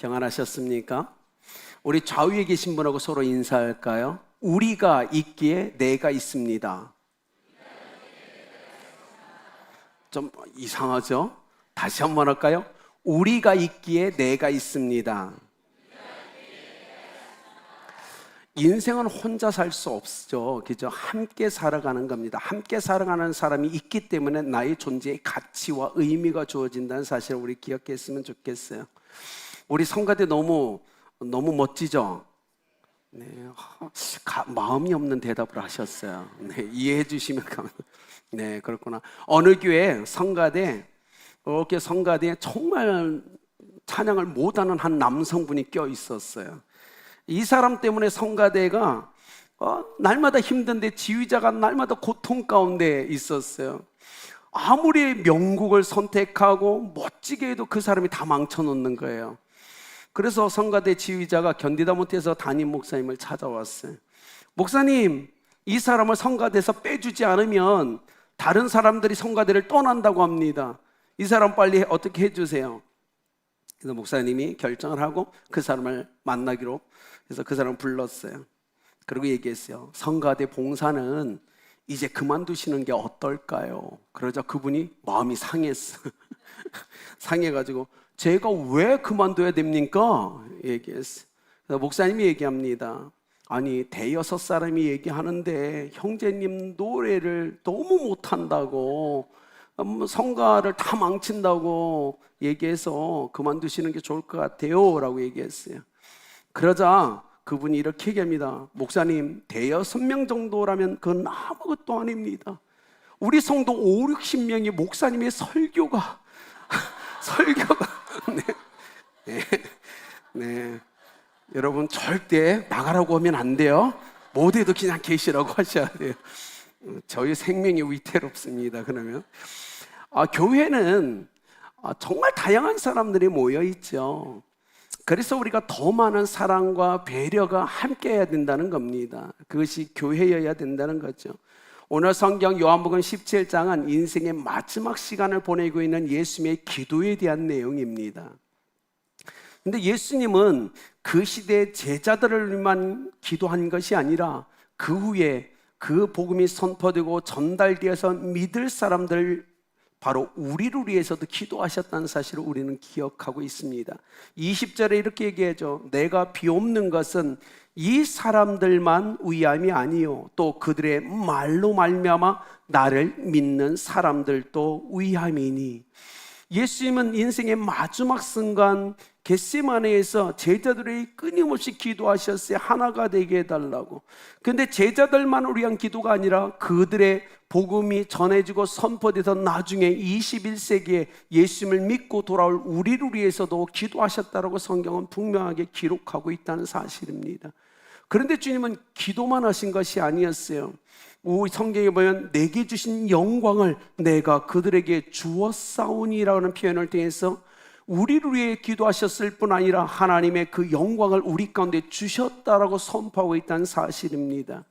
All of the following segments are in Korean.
평안하셨습니까? 우리 좌우에 계신 분하고 서로 인사할까요? 우리가 있기에 내가 있습니다. 좀 이상하죠? 다시 한번 할까요? 우리가 있기에 내가 있습니다. 인생은 혼자 살 수 없죠. 그죠? 함께 살아가는 겁니다. 함께 살아가는 사람이 있기 때문에 나의 존재의 가치와 의미가 주어진다는 사실을 우리 기억했으면 좋겠어요. 우리 성가대 너무 멋지죠? 네, 마음이 없는 대답을 하셨어요. 네, 이해해 주시면 감사합니다. 네, 그렇구나. 어느 교회 성가대, 이렇게 성가대에 정말 찬양을 못하는 한 남성분이 껴 있었어요. 이 사람 때문에 성가대가 날마다 힘든데 지휘자가 날마다 고통 가운데 있었어요. 아무리 명곡을 선택하고 멋지게 해도 그 사람이 다 망쳐놓는 거예요. 그래서 성가대 지휘자가 견디다 못해서 담임 목사님을 찾아왔어요. 목사님, 이 사람을 성가대에서 빼주지 않으면 다른 사람들이 성가대를 떠난다고 합니다. 이 사람 빨리 어떻게 해주세요. 그래서 목사님이 결정을 하고 그 사람을 만나기로 해서 그 사람을 불렀어요. 그리고 얘기했어요. 성가대 봉사는 이제 그만두시는 게 어떨까요? 그러자 그분이 마음이 상했어. 상해가지고 제가 왜 그만둬야 됩니까? 얘기했어요. 그래서 목사님이 얘기합니다. 아니, 대여섯 사람이 얘기하는데 형제님 노래를 너무 못한다고, 성가를 다 망친다고 얘기해서 그만두시는 게 좋을 것 같아요 라고 얘기했어요. 그러자 그분이 이렇게 얘기합니다. 목사님, 대여섯 명 정도라면 그건 아무것도 아닙니다. 우리 성도 5, 60명이 목사님의 설교가 네. 여러분 절대 나가라고 하면 안 돼요. 못해도 그냥 계시라고 하셔야 돼요. 저희 생명이 위태롭습니다. 그러면 교회는 정말 다양한 사람들이 모여 있죠. 그래서 우리가 더 많은 사랑과 배려가 함께 해야 된다는 겁니다. 그것이 교회여야 된다는 거죠. 오늘 성경 요한복음 17장은 인생의 마지막 시간을 보내고 있는 예수님의 기도에 대한 내용입니다. 근데 예수님은 그 시대의 제자들을만 기도한 것이 아니라 그 후에 그 복음이 선포되고 전달되어서 믿을 사람들, 바로 우리를 위해서도 기도하셨다는 사실을 우리는 기억하고 있습니다. 20절에 이렇게 얘기하죠. 내가 비옵는 것은 이 사람들만 위함이 아니요 또 그들의 말로 말미암아 나를 믿는 사람들도 위함이니. 예수님은 인생의 마지막 순간 겟세마네에서 제자들이 끊임없이 기도하셨어요. 하나가 되게 해달라고. 근데 제자들만을 위한 기도가 아니라 그들의 복음이 전해지고 선포돼서 나중에 21세기에 예수님을 믿고 돌아올 우리를 위해서도 기도하셨다라고 성경은 분명하게 기록하고 있다는 사실입니다. 그런데 주님은 기도만 하신 것이 아니었어요. 우리 성경에 보면 내게 주신 영광을 내가 그들에게 주었사오니라는 표현을 통해서 우리를 위해 기도하셨을 뿐 아니라 하나님의 그 영광을 우리 가운데 주셨다라고 선포하고 있다는 사실입니다.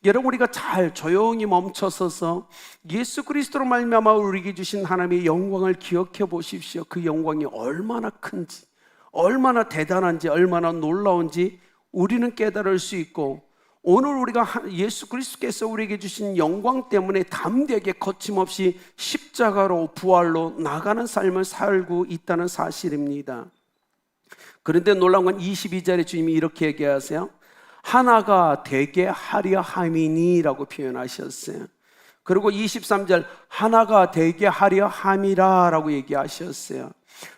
여러분, 우리가 잘 조용히 멈춰서서 예수 그리스도로 말미암아 우리에게 주신 하나님의 영광을 기억해 보십시오. 그 영광이 얼마나 큰지, 얼마나 대단한지, 얼마나 놀라운지 우리는 깨달을 수 있고, 오늘 우리가 예수 그리스도께서 우리에게 주신 영광 때문에 담대하게 거침없이 십자가로 부활로 나가는 삶을 살고 있다는 사실입니다. 그런데 놀라운 건 22절에 주님이 이렇게 얘기하세요. 하나가 되게 하려 함이니 라고 표현하셨어요. 그리고 23절 하나가 되게 하려 함이라 라고 얘기하셨어요.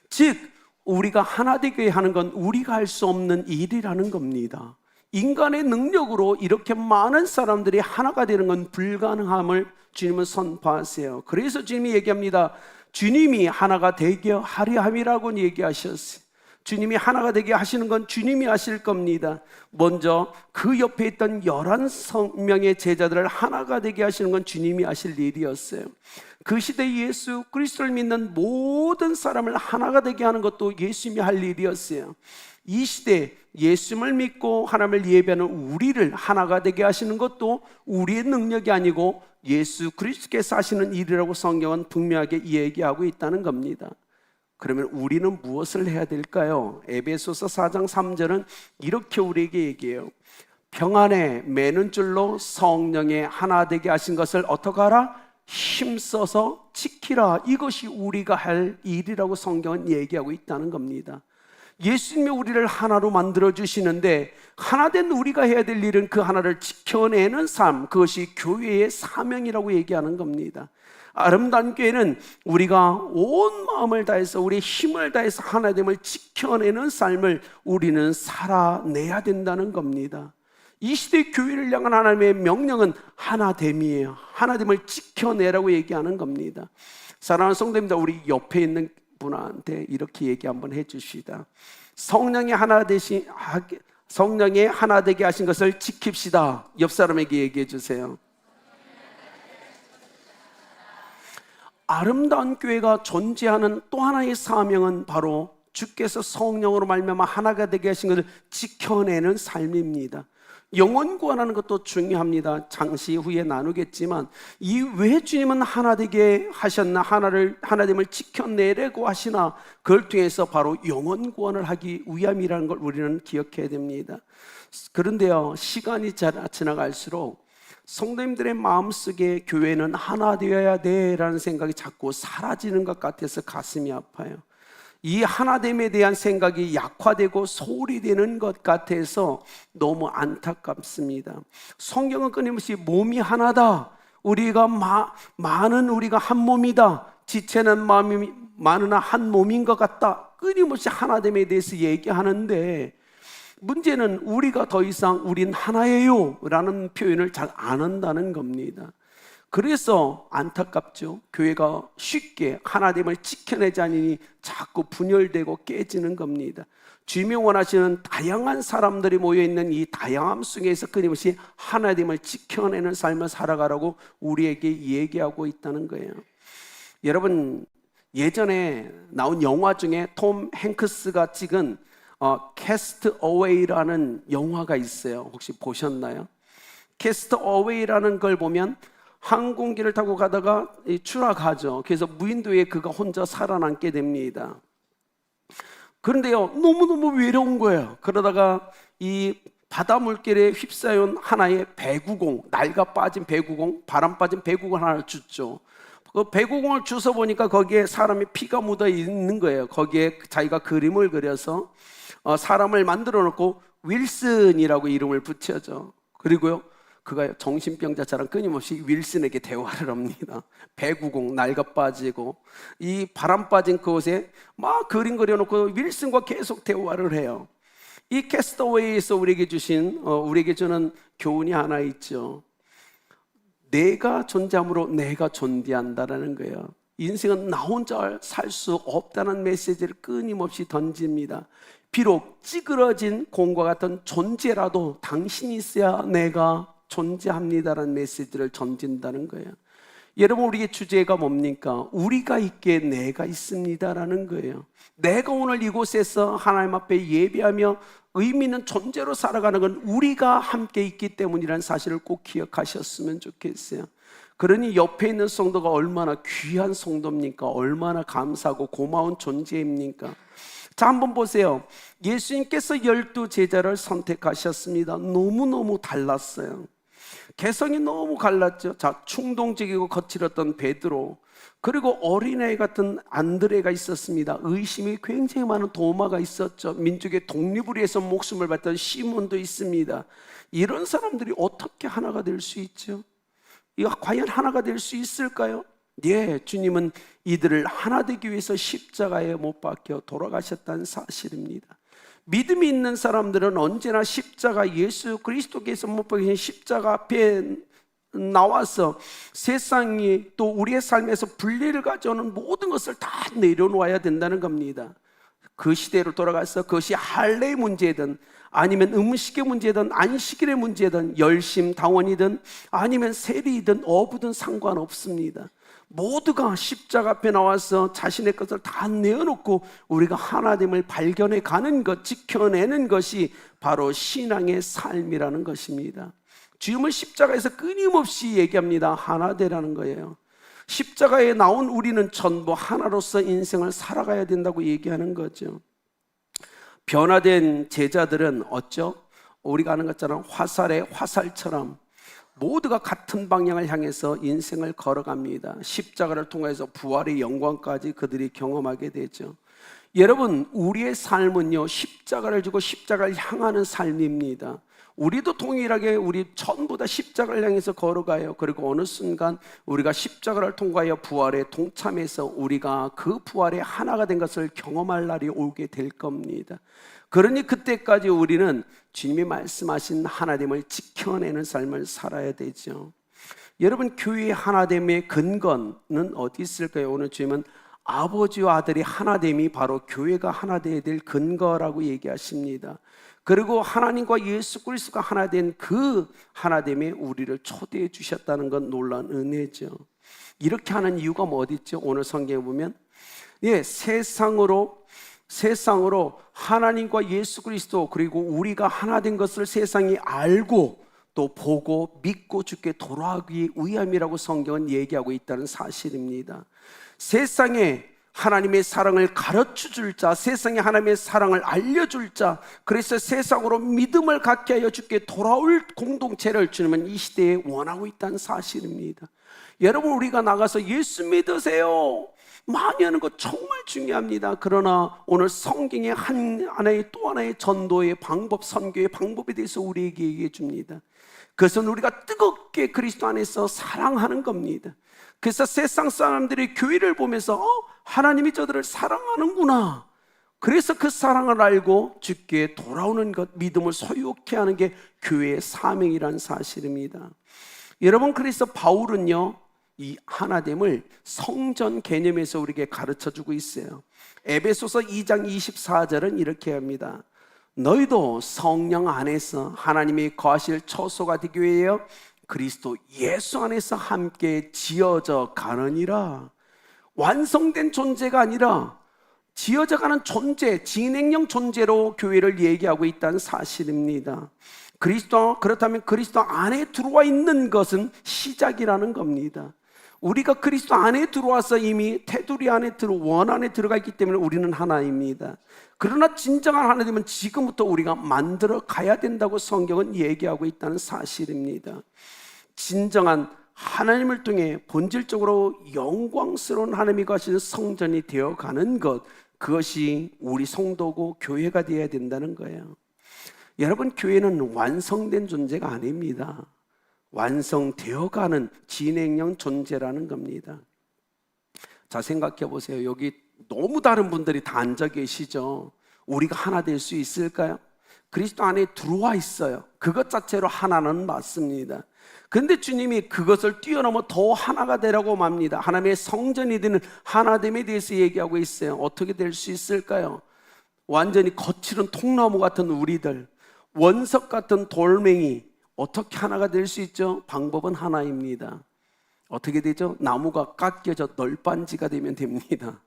즉 우리가 하나 되게 하는 건 우리가 할 수 없는 일이라는 겁니다. 인간의 능력으로 이렇게 많은 사람들이 하나가 되는 건 불가능함을 주님은 선포하세요. 그래서 주님이 얘기합니다. 주님이 하나가 되게 하려 함이라고 얘기하셨어요. 주님이 하나가 되게 하시는 건 주님이 하실 겁니다. 먼저 그 옆에 있던 11명의 제자들을 하나가 되게 하시는 건 주님이 하실 일이었어요. 그 시대 예수 그리스도를 믿는 모든 사람을 하나가 되게 하는 것도 예수님이 할 일이었어요. 이 시대 예수님을 믿고 하나님을 예배하는 우리를 하나가 되게 하시는 것도 우리의 능력이 아니고 예수 그리스도께서 하시는 일이라고 성경은 분명하게 얘기하고 있다는 겁니다. 그러면 우리는 무엇을 해야 될까요? 에베소서 4장 3절은 이렇게 우리에게 얘기해요. 평안에 매는 줄로 성령의 하나 되게 하신 것을 어떻게 하라? 힘써서 지키라. 이것이 우리가 할 일이라고 성경은 얘기하고 있다는 겁니다. 예수님이 우리를 하나로 만들어 주시는데 하나된 우리가 해야 될 일은 그 하나를 지켜내는 삶, 그것이 교회의 사명이라고 얘기하는 겁니다. 아름다운 교회는 우리가 온 마음을 다해서 우리의 힘을 다해서 하나됨을 지켜내는 삶을 우리는 살아내야 된다는 겁니다. 이 시대의 교회를 향한 하나님의 명령은 하나됨이에요. 하나됨을 지켜내라고 얘기하는 겁니다. 사랑하는 성도님들, 우리 옆에 있는 분한테 이렇게 얘기 한번 해주시다. 성령의 하나 되게 하신 것을 지킵시다. 옆 사람에게 얘기해 주세요. 아름다운 교회가 존재하는 또 하나의 사명은 바로 주께서 성령으로 말미암아 하나가 되게 하신 것을 지켜내는 삶입니다. 영혼 구원하는 것도 중요합니다. 잠시 후에 나누겠지만 이 왜 주님은 하나 되게 하셨나, 하나됨을 지켜내려고 하시나, 그걸 통해서 바로 영혼 구원을 하기 위함이라는 걸 우리는 기억해야 됩니다. 그런데요, 시간이 지나갈수록 성도님들의 마음속에 교회는 하나 되어야 돼라는 생각이 자꾸 사라지는 것 같아서 가슴이 아파요. 이 하나됨에 대한 생각이 약화되고 소홀히 되는 것 같아서 너무 안타깝습니다. 성경은 끊임없이 몸이 하나다, 우리가 많은 우리가 한 몸이다, 지체는 마음이 많으나 한 몸인 것 같다, 끊임없이 하나됨에 대해서 얘기하는데, 문제는 우리가 더 이상 우린 하나예요 라는 표현을 잘 안 한다는 겁니다. 그래서 안타깝죠. 교회가 쉽게 하나됨을 지켜내지 않으니 자꾸 분열되고 깨지는 겁니다. 주님이 원하시는 다양한 사람들이 모여있는 이 다양함 속에서 끊임없이 하나됨을 지켜내는 삶을 살아가라고 우리에게 얘기하고 있다는 거예요. 여러분, 예전에 나온 영화 중에 톰 행크스가 찍은 캐스트 어웨이라는 영화가 있어요. 혹시 보셨나요? 캐스트 어웨이라는 걸 보면 항공기를 타고 가다가 추락하죠. 그래서 무인도에 그가 혼자 살아남게 됩니다. 그런데요, 너무너무 외로운 거예요. 그러다가 이 바다 물결에 휩싸여온 하나의 배구공, 낡아 빠진 배구공, 바람 빠진 배구공 하나를 줬죠. 그 배구공을 주워 보니까 거기에 사람의 피가 묻어 있는 거예요. 거기에 자기가 그림을 그려서 사람을 만들어 놓고 윌슨이라고 이름을 붙여죠. 그리고요, 그가 정신병자처럼 끊임없이 윌슨에게 대화를 합니다. 배구공 낡아 빠지고 이 바람 빠진 그곳에 막 그림 그려놓고 윌슨과 계속 대화를 해요. 이 캐스터웨이에서 우리에게 주는 교훈이 하나 있죠. 내가 존재함으로 내가 존재한다라는 거예요. 인생은 나 혼자 살 수 없다는 메시지를 끊임없이 던집니다. 비록 찌그러진 공과 같은 존재라도 당신이 있어야 내가 존재합니다라는 메시지를 던진다는 거예요. 여러분, 우리의 주제가 뭡니까? 우리가 있기에 내가 있습니다라는 거예요. 내가 오늘 이곳에서 하나님 앞에 예배하며 의미 있는 존재로 살아가는 건 우리가 함께 있기 때문이라는 사실을 꼭 기억하셨으면 좋겠어요. 그러니 옆에 있는 성도가 얼마나 귀한 성도입니까? 얼마나 감사하고 고마운 존재입니까? 자, 한번 보세요. 예수님께서 12 제자를 선택하셨습니다. 너무너무 달랐어요. 개성이 너무 갈랐죠. 자, 충동적이고 거칠었던 베드로, 그리고 어린아이 같은 안드레가 있었습니다. 의심이 굉장히 많은 도마가 있었죠. 민족의 독립을 위해서 목숨을 바쳤던 시몬도 있습니다. 이런 사람들이 어떻게 하나가 될 수 있죠? 이거 과연 하나가 될 수 있을까요? 예, 주님은 이들을 하나 되기 위해서 십자가에 못 박혀 돌아가셨다는 사실입니다. 믿음이 있는 사람들은 언제나 십자가, 예수 그리스도께서 못 박히신 십자가 앞에 나와서 세상이 또 우리의 삶에서 분리를 가져오는 모든 것을 다 내려놓아야 된다는 겁니다. 그 시대로 돌아가서 그것이 할례의 문제든 아니면 음식의 문제든 안식일의 문제든 열심당원이든 아니면 세리이든 어부든 상관없습니다. 모두가 십자가 앞에 나와서 자신의 것을 다 내어놓고 우리가 하나됨을 발견해 가는 것, 지켜내는 것이 바로 신앙의 삶이라는 것입니다. 주님은 십자가에서 끊임없이 얘기합니다. 하나 되라는 거예요. 십자가에 나온 우리는 전부 하나로서 인생을 살아가야 된다고 얘기하는 거죠. 변화된 제자들은 어쩌? 우리가 아는 것처럼 화살의 화살처럼 모두가 같은 방향을 향해서 인생을 걸어갑니다. 십자가를 통해서 부활의 영광까지 그들이 경험하게 되죠. 여러분, 우리의 삶은요, 십자가를 지고 십자가를 향하는 삶입니다. 우리도 동일하게 우리 전부 다 십자가를 향해서 걸어가요. 그리고 어느 순간 우리가 십자가를 통과하여 부활에 동참해서 우리가 그 부활에 하나가 된 것을 경험할 날이 오게 될 겁니다. 그러니 그때까지 우리는 주님이 말씀하신 하나됨을 지켜내는 삶을 살아야 되죠. 여러분, 교회의 하나됨의 근거는 어디 있을까요? 오늘 주님은 아버지와 아들이 하나됨이 바로 교회가 하나 되어야 될 근거라고 얘기하십니다. 그리고 하나님과 예수 그리스도가 하나 된 그 하나됨에 우리를 초대해 주셨다는 건 놀라운 은혜죠. 이렇게 하는 이유가 뭐 어디 있죠? 오늘 성경에 보면 세상으로 하나님과 예수 그리스도 그리고 우리가 하나 된 것을 세상이 알고 또 보고 믿고 주께 돌아가기 위함이라고 성경은 얘기하고 있다는 사실입니다. 세상에 하나님의 사랑을 가르쳐줄 자, 세상에 하나님의 사랑을 알려줄 자, 그래서 세상으로 믿음을 갖게 하여 주께 돌아올 공동체를 주님은 이 시대에 원하고 있다는 사실입니다. 여러분, 우리가 나가서 예수 믿으세요 많이 하는 것 정말 중요합니다. 그러나 오늘 성경의 하나의 또 하나의 전도의 방법, 선교의 방법에 대해서 우리에게 얘기해 줍니다. 그것은 우리가 뜨겁게 그리스도 안에서 사랑하는 겁니다. 그래서 세상 사람들이 교회를 보면서 하나님이 저들을 사랑하는구나, 그래서 그 사랑을 알고 주께 돌아오는 것, 믿음을 소유케 하는 게 교회의 사명이라는 사실입니다. 여러분, 그래서 바울은요 이 하나됨을 성전 개념에서 우리에게 가르쳐주고 있어요. 에베소서 2장 24절은 이렇게 합니다. 너희도 성령 안에서 하나님이 거하실 처소가 되기 위하여 그리스도 예수 안에서 함께 지어져 가느니라. 완성된 존재가 아니라 지어져 가는 존재, 진행형 존재로 교회를 얘기하고 있다는 사실입니다. 그렇다면 그리스도 안에 들어와 있는 것은 시작이라는 겁니다. 우리가 그리스도 안에 들어와서 이미 테두리 안에 원 안에 들어가 있기 때문에 우리는 하나입니다. 그러나 진정한 하나님은 지금부터 우리가 만들어 가야 된다고 성경은 얘기하고 있다는 사실입니다. 진정한 하나님을 통해 본질적으로 영광스러운 하나님이 거하시는 성전이 되어가는 것, 그것이 우리 성도고 교회가 되어야 된다는 거예요. 여러분, 교회는 완성된 존재가 아닙니다. 완성되어가는 진행형 존재라는 겁니다. 자, 생각해 보세요. 여기 너무 다른 분들이 다 앉아 계시죠. 우리가 하나 될 수 있을까요? 그리스도 안에 들어와 있어요. 그것 자체로 하나는 맞습니다. 근데 주님이 그것을 뛰어넘어 더 하나가 되라고 맙니다. 하나님의 성전이 되는 하나됨에 대해서 얘기하고 있어요. 어떻게 될 수 있을까요? 완전히 거칠은 통나무 같은 우리들, 원석 같은 돌멩이, 어떻게 하나가 될 수 있죠? 방법은 하나입니다. 어떻게 되죠? 나무가 깎여져 널빤지가 되면 됩니다.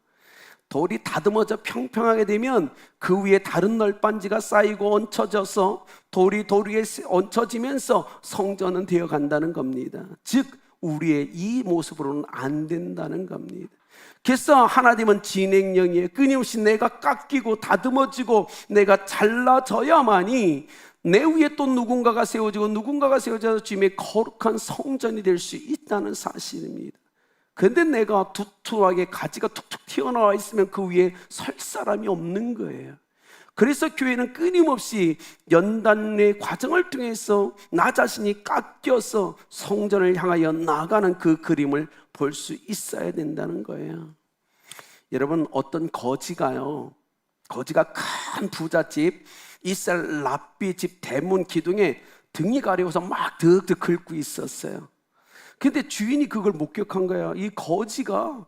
돌이 다듬어져 평평하게 되면 그 위에 다른 널빤지가 쌓이고 얹혀져서 돌이 돌 위에 얹혀지면서 성전은 되어 간다는 겁니다. 즉 우리의 이 모습으로는 안 된다는 겁니다. 그래서 하나님은 진행형이에요. 끊임없이 내가 깎이고 다듬어지고 내가 잘라져야만이 내 위에 또 누군가가 세워지고 누군가가 세워져서 주님의 거룩한 성전이 될 수 있다는 사실입니다. 그런데 내가 두툼하게 가지가 툭툭 튀어나와 있으면 그 위에 설 사람이 없는 거예요. 그래서 교회는 끊임없이 연단의 과정을 통해서 나 자신이 깎여서 성전을 향하여 나아가는 그 그림을 볼 수 있어야 된다는 거예요. 여러분, 어떤 거지가 큰 부잣집 이스라엘 랍비 집 대문 기둥에 등이 가려워서 막 득득 긁고 있었어요. 근데 주인이 그걸 목격한 거예요. 이 거지가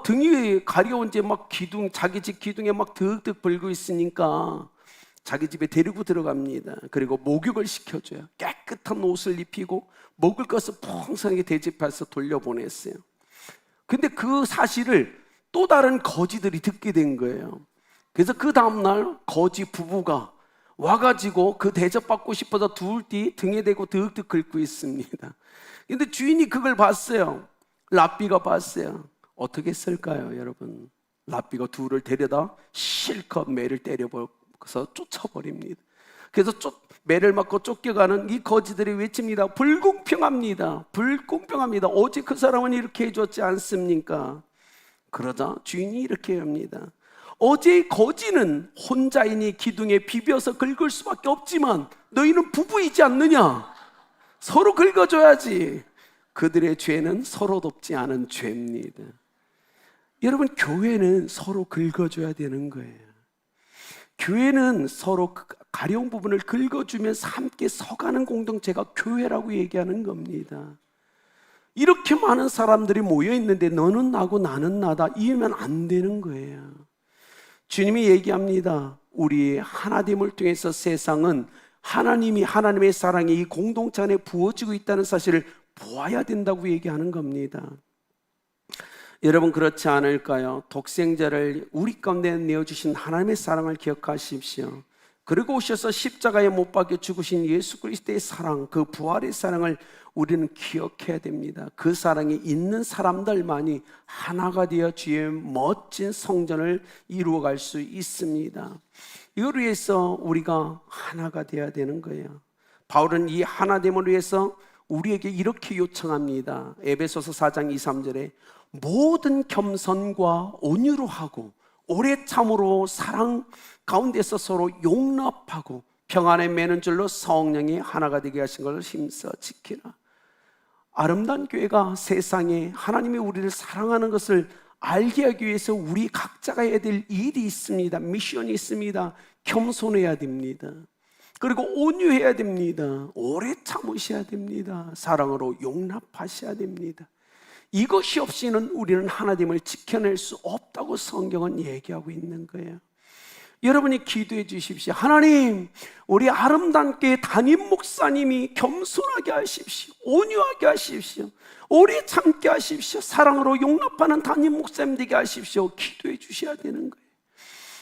등이 가려운 지 막 자기 집 기둥에 막 득득 긁고 있으니까 자기 집에 데리고 들어갑니다. 그리고 목욕을 시켜줘요. 깨끗한 옷을 입히고 먹을 것을 풍성하게 대접해서 돌려보냈어요. 근데 그 사실을 또 다른 거지들이 듣게 된 거예요. 그래서 그 다음날 거지 부부가 와가지고 그 대접받고 싶어서 둘이 등에 대고 득득 긁고 있습니다. 근데 주인이 그걸 봤어요. 랍비가 봤어요. 어떻게 했을까요, 여러분? 랍비가 둘을 데려다 실컷 매를 때려서 쫓아버립니다. 그래서 매를 맞고 쫓겨가는 이 거지들이 외칩니다. 불공평합니다. 불공평합니다. 오직 그 사람은 이렇게 해줬지 않습니까? 그러자 주인이 이렇게 합니다. 어제의 거지는 혼자이니 기둥에 비벼서 긁을 수밖에 없지만 너희는 부부이지 않느냐? 서로 긁어줘야지. 그들의 죄는 서로 돕지 않은 죄입니다. 여러분, 교회는 서로 긁어줘야 되는 거예요. 교회는 서로 가려운 부분을 긁어주면서 함께 서가는 공동체가 교회라고 얘기하는 겁니다. 이렇게 많은 사람들이 모여 있는데 너는 나고 나는 나다 이러면 안 되는 거예요. 주님이 얘기합니다. 우리 하나됨을 통해서 세상은 하나님의 사랑이 이 공동체 안에 부어지고 있다는 사실을 보아야 된다고 얘기하는 겁니다. 여러분, 그렇지 않을까요? 독생자를 우리 가운데 내어주신 하나님의 사랑을 기억하십시오. 그리고 오셔서 십자가에 못 박혀 죽으신 예수 그리스도의 사랑, 그 부활의 사랑을 우리는 기억해야 됩니다. 그 사랑이 있는 사람들만이 하나가 되어 주의 멋진 성전을 이루어갈 수 있습니다. 이걸 위해서 우리가 하나가 되어야 되는 거예요. 바울은 이 하나됨을 위해서 우리에게 이렇게 요청합니다. 에베소서 4장 2, 3절에 모든 겸손과 온유로 하고 오래 참으로 사랑 가운데서 서로 용납하고 평안에 매는 줄로 성령이 하나가 되게 하신 것을 힘써 지키라. 아름다운 교회가 세상에 하나님이 우리를 사랑하는 것을 알게 하기 위해서 우리 각자가 해야 될 일이 있습니다. 미션이 있습니다. 겸손해야 됩니다. 그리고 온유해야 됩니다. 오래 참으셔야 됩니다. 사랑으로 용납하셔야 됩니다. 이것이 없이는 우리는 하나님을 지켜낼 수 없다고 성경은 얘기하고 있는 거예요. 여러분이 기도해 주십시오. 하나님, 우리 아름다운 교회 담임 목사님이 겸손하게 하십시오. 온유하게 하십시오. 오래 참게 하십시오. 사랑으로 용납하는 담임 목사님 되게 하십시오. 기도해 주셔야 되는 거예요.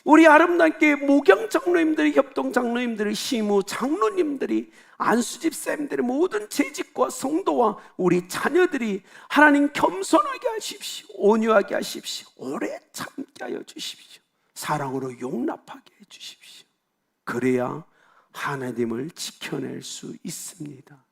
우리 아름다운 교회 목양 장로님들이, 협동 장로님들이, 시무 장로님들이, 안수집사님들이, 모든 재직과 성도와 우리 자녀들이 하나님 겸손하게 하십시오. 온유하게 하십시오. 오래 참게 하여 주십시오. 사랑으로 용납하게 해 주십시오. 그래야 하나님을 지켜낼 수 있습니다.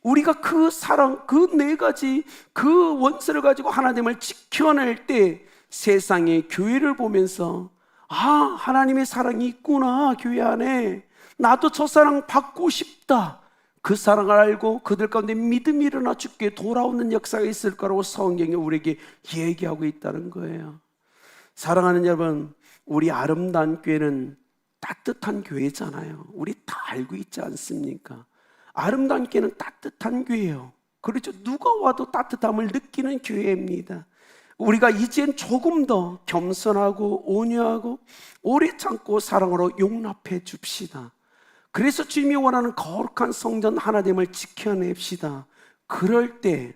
우리가 그 사랑, 그 네 가지 그 원수를 가지고 하나님을 지켜낼 때 세상의 교회를 보면서 아, 하나님의 사랑이 있구나, 교회 안에. 나도 저 사랑 받고 싶다. 그 사랑을 알고 그들 가운데 믿음이 일어나 주께 돌아오는 역사가 있을 거라고 성경이 우리에게 얘기하고 있다는 거예요. 사랑하는 여러분, 우리 아름다운 교회는 따뜻한 교회잖아요. 우리 다 알고 있지 않습니까? 아름다운 교회는 따뜻한 교회예요. 그렇죠. 누가 와도 따뜻함을 느끼는 교회입니다. 우리가 이젠 조금 더 겸손하고 온유하고 오래 참고 사랑으로 용납해 줍시다. 그래서 주님이 원하는 거룩한 성전 하나됨을 지켜냅시다. 그럴 때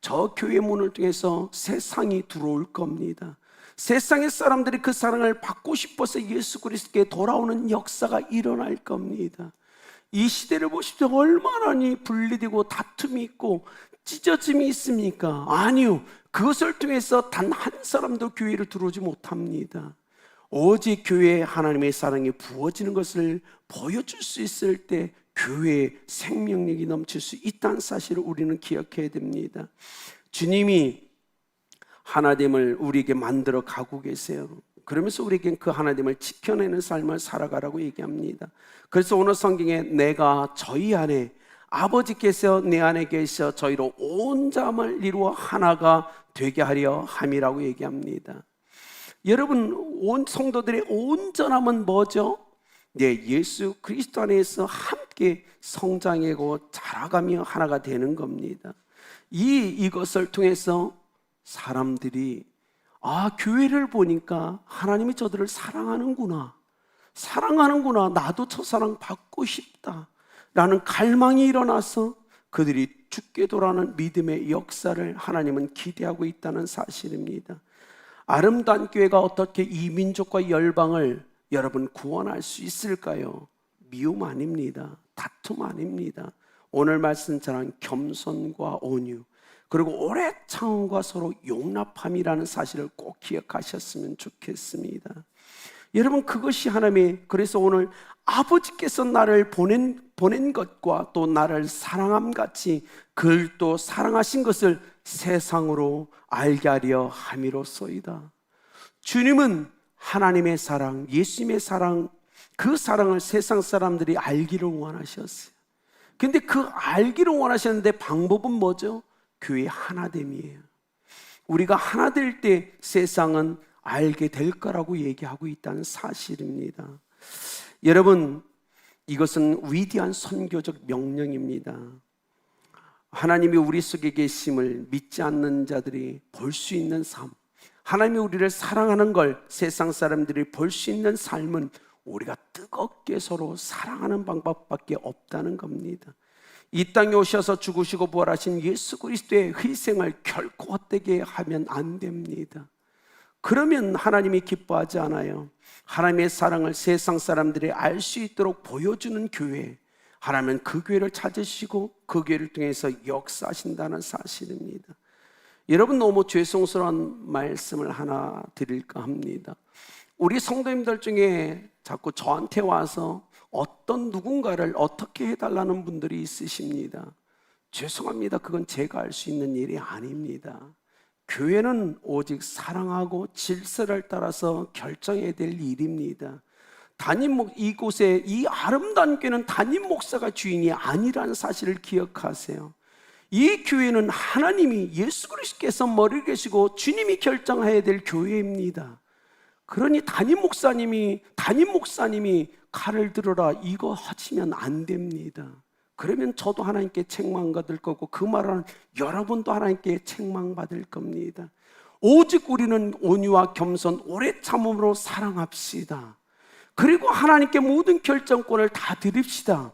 저 교회 문을 통해서 세상이 들어올 겁니다. 세상의 사람들이 그 사랑을 받고 싶어서 예수 그리스도께 돌아오는 역사가 일어날 겁니다. 이 시대를 보십시오. 얼마나 분리되고 다툼이 있고 찢어짐이 있습니까? 아니요. 그것을 통해서 단 한 사람도 교회를 들어오지 못합니다. 오직 교회에 하나님의 사랑이 부어지는 것을 보여줄 수 있을 때 교회에 생명력이 넘칠 수 있다는 사실을 우리는 기억해야 됩니다. 주님이 하나됨을 우리에게 만들어 가고 계세요. 그러면서 우리에겐 그 하나됨을 지켜내는 삶을 살아가라고 얘기합니다. 그래서 오늘 성경에 내가 저희 안에 아버지께서 내 안에 계셔 저희로 온 자를 이루어 하나가 되게 하려 함이라고 얘기합니다. 여러분, 온 성도들의 온전함은 뭐죠? 네, 예수 그리스도 안에서 함께 성장하고 자라가며 하나가 되는 겁니다. 이것을 통해서 사람들이 교회를 보니까 하나님이 저들을 사랑하는구나, 나도 저 사랑 받고 싶다 라는 갈망이 일어나서 그들이 죽게 돌아오는 믿음의 역사를 하나님은 기대하고 있다는 사실입니다. 아름다운 교회가 어떻게 이 민족과 열방을 여러분 구원할 수 있을까요? 미움 아닙니다. 다툼 아닙니다. 오늘 말씀처럼 겸손과 온유, 그리고 오래 참음과 서로 용납함이라는 사실을 꼭 기억하셨으면 좋겠습니다. 여러분, 그것이 하나님의, 그래서 오늘 아버지께서 나를 보낸 것과 또 나를 사랑함 같이 그를 또 사랑하신 것을 세상으로 알게 하려 함이로소이다. 주님은 하나님의 사랑, 예수님의 사랑, 그 사랑을 세상 사람들이 알기를 원하셨어요. 근데 그 알기를 원하셨는데 방법은 뭐죠? 교회 하나됨이에요. 우리가 하나 될 때 세상은 알게 될 거라고 얘기하고 있다는 사실입니다. 여러분, 이것은 위대한 선교적 명령입니다. 하나님이 우리 속에 계심을 믿지 않는 자들이 볼 수 있는 삶, 하나님이 우리를 사랑하는 걸 세상 사람들이 볼 수 있는 삶은 우리가 뜨겁게 서로 사랑하는 방법밖에 없다는 겁니다. 이 땅에 오셔서 죽으시고 부활하신 예수 그리스도의 희생을 결코 헛되게 하면 안 됩니다. 그러면 하나님이 기뻐하지 않아요. 하나님의 사랑을 세상 사람들이 알 수 있도록 보여주는 교회, 하나님은 그 교회를 찾으시고 그 교회를 통해서 역사하신다는 사실입니다. 여러분, 너무 죄송스러운 말씀을 하나 드릴까 합니다. 우리 성도님들 중에 자꾸 저한테 와서 어떤 누군가를 어떻게 해달라는 분들이 있으십니다. 죄송합니다. 그건 제가 할 수 있는 일이 아닙니다. 교회는 오직 사랑하고 질서를 따라서 결정해야 될 일입니다. 이곳에 이 아름다운 교회는 담임 목사가 주인이 아니라는 사실을 기억하세요. 이 교회는 하나님이, 예수 그리스도께서 머리를 계시고 주님이 결정해야 될 교회입니다. 그러니 담임 목사님이 칼을 들어라 이거 하시면 안 됩니다. 그러면 저도 하나님께 책망받을 거고 그 말은 여러분도 하나님께 책망받을 겁니다. 오직 우리는 온유와 겸손, 오래 참음으로 사랑합시다. 그리고 하나님께 모든 결정권을 다 드립시다.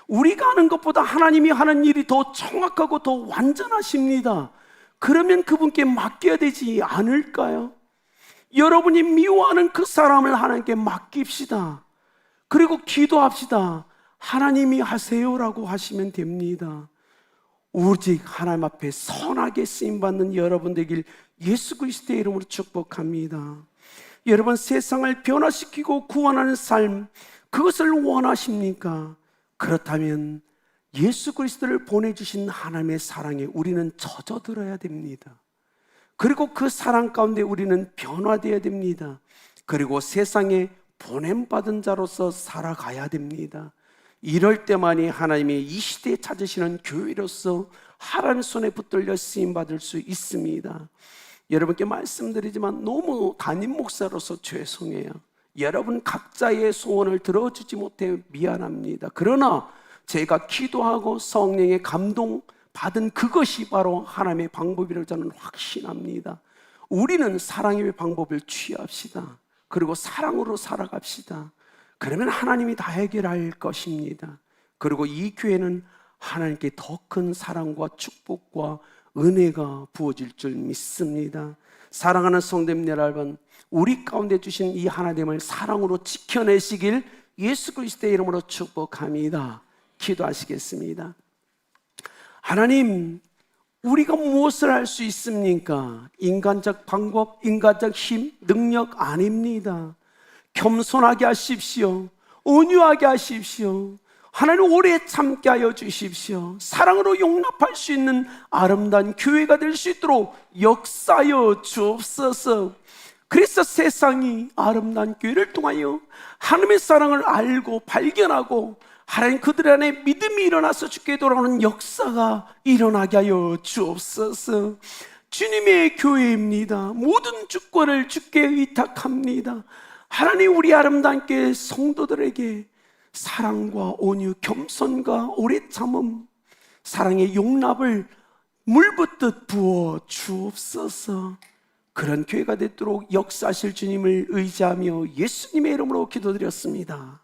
우리가 하는 것보다 하나님이 하는 일이 더 정확하고 더 완전하십니다. 그러면 그분께 맡겨야 되지 않을까요? 여러분이 미워하는 그 사람을 하나님께 맡깁시다. 그리고 기도합시다. 하나님이 하세요라고 하시면 됩니다. 오직 하나님 앞에 선하게 쓰임받는 여러분 되길 예수 그리스도의 이름으로 축복합니다. 여러분, 세상을 변화시키고 구원하는 삶, 그것을 원하십니까? 그렇다면 예수 그리스도를 보내주신 하나님의 사랑에 우리는 젖어들어야 됩니다. 그리고 그 사랑 가운데 우리는 변화되어야 됩니다. 그리고 세상에 보냄받은 자로서 살아가야 됩니다. 이럴 때만이 하나님이 이 시대에 찾으시는 교회로서 하나님 손에 붙들려 쓰임받을 수 있습니다. 여러분께 말씀드리지만 너무 담임 목사로서 죄송해요. 여러분 각자의 소원을 들어주지 못해 미안합니다. 그러나 제가 기도하고 성령의 감동 받은 그것이 바로 하나님의 방법이라고 저는 확신합니다. 우리는 사랑의 방법을 취합시다. 그리고 사랑으로 살아갑시다. 그러면 하나님이 다 해결할 것입니다. 그리고 이 교회는 하나님께 더 큰 사랑과 축복과 은혜가 부어질 줄 믿습니다. 사랑하는 성도님 여러분, 우리 가운데 주신 이 하나님을 사랑으로 지켜내시길 예수 그리스도의 이름으로 축복합니다. 기도하시겠습니다. 하나님, 우리가 무엇을 할 수 있습니까? 인간적 방법, 인간적 힘, 능력 아닙니다. 겸손하게 하십시오. 온유하게 하십시오. 하나님 오래 참게 하여 주십시오. 사랑으로 용납할 수 있는 아름다운 교회가 될 수 있도록 역사하여 주옵소서. 그래서 세상이 아름다운 교회를 통하여 하나님의 사랑을 알고 발견하고 하나님 그들 안에 믿음이 일어나서 주께 돌아오는 역사가 일어나게 하여 주옵소서. 주님의 교회입니다. 모든 주권을 주께 의탁합니다. 하나님, 우리 아름다운 교회 성도들에게 사랑과 온유, 겸손과 오래 참음, 사랑의 용납을 물붓듯 부어 주옵소서. 그런 교회가 되도록 역사하실 주님을 의지하며 예수님의 이름으로 기도드렸습니다.